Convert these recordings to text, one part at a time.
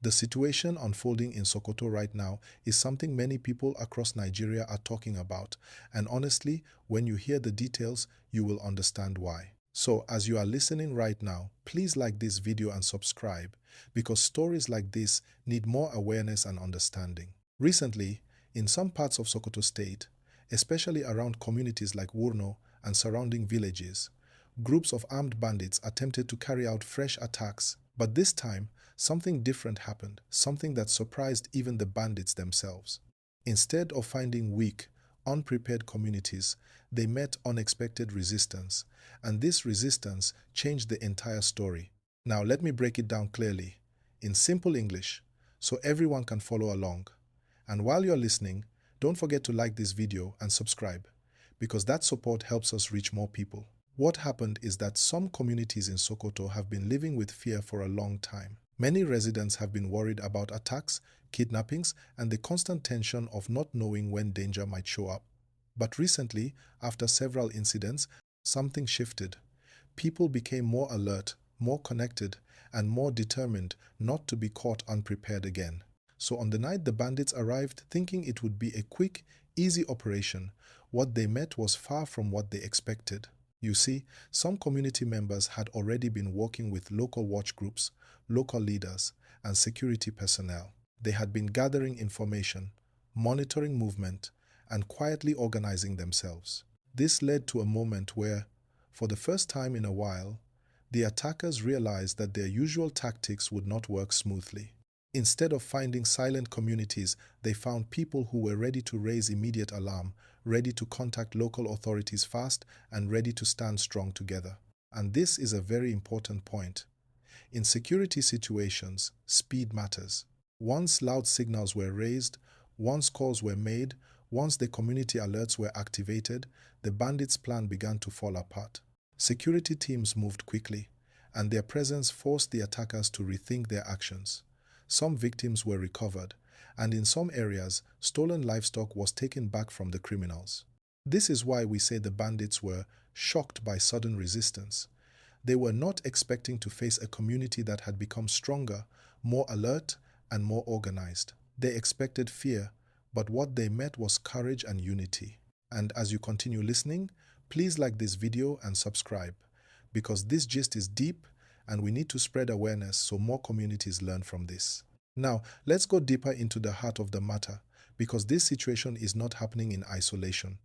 The situation unfolding in Sokoto right now is something many people across Nigeria are talking about, and honestly, when you hear the details, you will understand why. So, as you are listening right now, please like this video and subscribe, because stories like this need more awareness and understanding. Recently, in some parts of Sokoto State, especially around communities like Wurno and surrounding villages, groups of armed bandits attempted to carry out fresh attacks, but this time, something different happened, something that surprised even the bandits themselves. Instead of finding weak, unprepared communities, they met unexpected resistance, and this resistance changed the entire story. Now let me break it down clearly, in simple English, so everyone can follow along. And while you're listening, don't forget to like this video and subscribe, because that support helps us reach more people. What happened is that some communities in Sokoto have been living with fear for a long time. Many residents have been worried about attacks, kidnappings, and the constant tension of not knowing when danger might show up. But recently, after several incidents, something shifted. People became more alert, more connected, and more determined not to be caught unprepared again. So on the night the bandits arrived, thinking it would be a quick, easy operation, what they met was far from what they expected. You see, some community members had already been working with local watch groups, local leaders, and security personnel. They had been gathering information, monitoring movement, and quietly organizing themselves. This led to a moment where, for the first time in a while, the attackers realized that their usual tactics would not work smoothly. Instead of finding silent communities, they found people who were ready to raise immediate alarm, ready to contact local authorities fast, and ready to stand strong together. And this is a very important point. In security situations, speed matters. Once loud signals were raised, once calls were made, once the community alerts were activated, the bandits' plan began to fall apart. Security teams moved quickly, and their presence forced the attackers to rethink their actions. Some victims were recovered, and in some areas, stolen livestock was taken back from the criminals. This is why we say the bandits were shocked by sudden resistance. They were not expecting to face a community that had become stronger, more alert, and more organized. They expected fear, but what they met was courage and unity. And as you continue listening, please like this video and subscribe, because this gist is deep and we need to spread awareness so more communities learn from this. Now, let's go deeper into the heart of the matter, because this situation is not happening in isolation.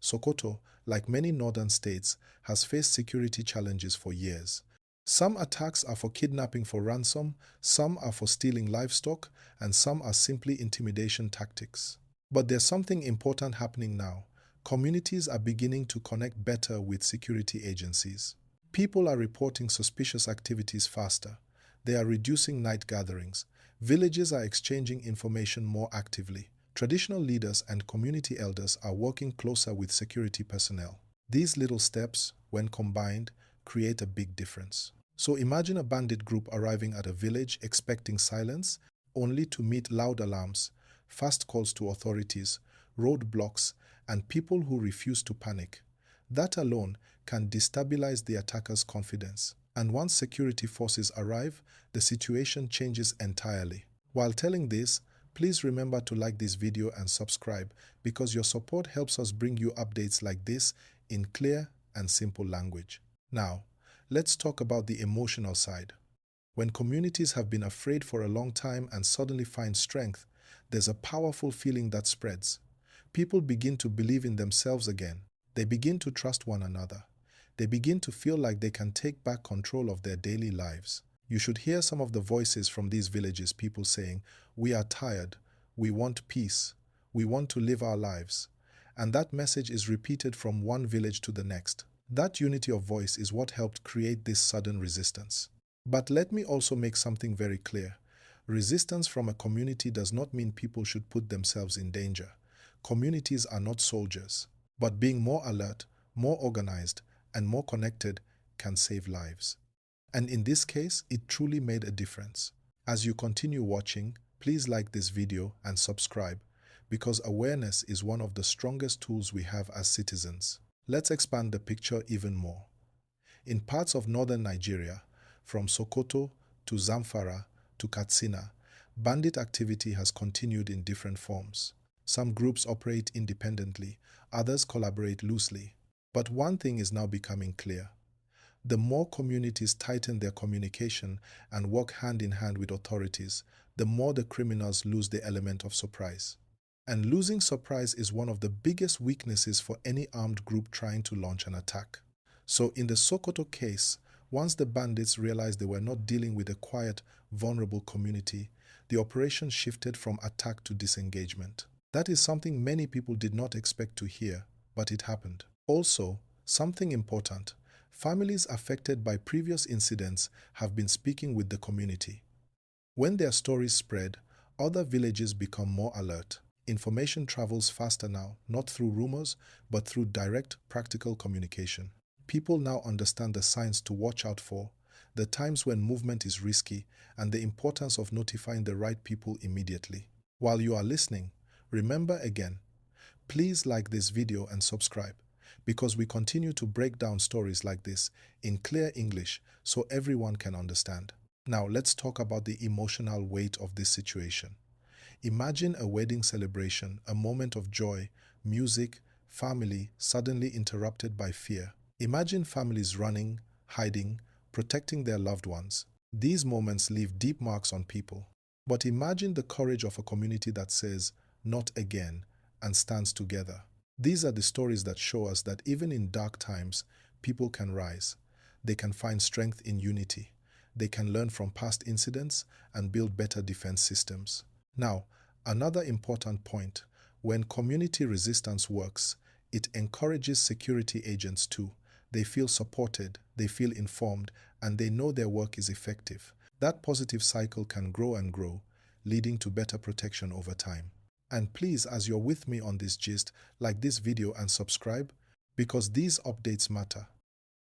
Sokoto, like many northern states, has faced security challenges for years. Some attacks are for kidnapping for ransom, some are for stealing livestock, and some are simply intimidation tactics. But there's something important happening now. Communities are beginning to connect better with security agencies. People are reporting suspicious activities faster. They are reducing night gatherings. Villages are exchanging information more actively. Traditional leaders and community elders are working closer with security personnel. These little steps, when combined, create a big difference. So imagine a bandit group arriving at a village expecting silence, only to meet loud alarms, fast calls to authorities, roadblocks, and people who refuse to panic. That alone can destabilize the attacker's confidence. And once security forces arrive, the situation changes entirely. While telling this, please remember to like this video and subscribe, because your support helps us bring you updates like this in clear and simple language. Now, let's talk about the emotional side. When communities have been afraid for a long time and suddenly find strength, there's a powerful feeling that spreads. People begin to believe in themselves again. They begin to trust one another. They begin to feel like they can take back control of their daily lives. You should hear some of the voices from these villages, people saying, "We are tired. We want peace. We want to live our lives." And that message is repeated from one village to the next. That unity of voice is what helped create this sudden resistance. But let me also make something very clear. Resistance from a community does not mean people should put themselves in danger. Communities are not soldiers. But being more alert, more organized, and more connected can save lives. And in this case, it truly made a difference. As you continue watching, please like this video and subscribe, because awareness is one of the strongest tools we have as citizens. Let's expand the picture even more. In parts of northern Nigeria, from Sokoto to Zamfara to Katsina, Bandit activity has continued in different forms. Some groups operate independently, others collaborate loosely. But one thing is now becoming clear. The more communities tighten their communication and work hand in hand with authorities, the more the criminals lose the element of surprise. And losing surprise is one of the biggest weaknesses for any armed group trying to launch an attack. So in the Sokoto case, once the bandits realized they were not dealing with a quiet, vulnerable community, the operation shifted from attack to disengagement. That is something many people did not expect to hear, but it happened. Also, something important, families affected by previous incidents have been speaking with the community. When their stories spread, other villages become more alert. Information travels faster now, not through rumors, but through direct, practical communication. People now understand the signs to watch out for, the times when movement is risky, and the importance of notifying the right people immediately. While you are listening, remember again, please like this video and subscribe, because we continue to break down stories like this in clear English so everyone can understand. Now let's talk about the emotional weight of this situation. Imagine a wedding celebration, a moment of joy, music, family, suddenly interrupted by fear. Imagine families running, hiding, protecting their loved ones. These moments leave deep marks on people. But imagine the courage of a community that says, "Not again," and stands together. These are the stories that show us that even in dark times, people can rise. They can find strength in unity. They can learn from past incidents and build better defense systems. Now, another important point, when community resistance works, it encourages security agents too. They feel supported, they feel informed, and they know their work is effective. That positive cycle can grow and grow, leading to better protection over time. And please, as you're with me on this gist, like this video and subscribe, because these updates matter.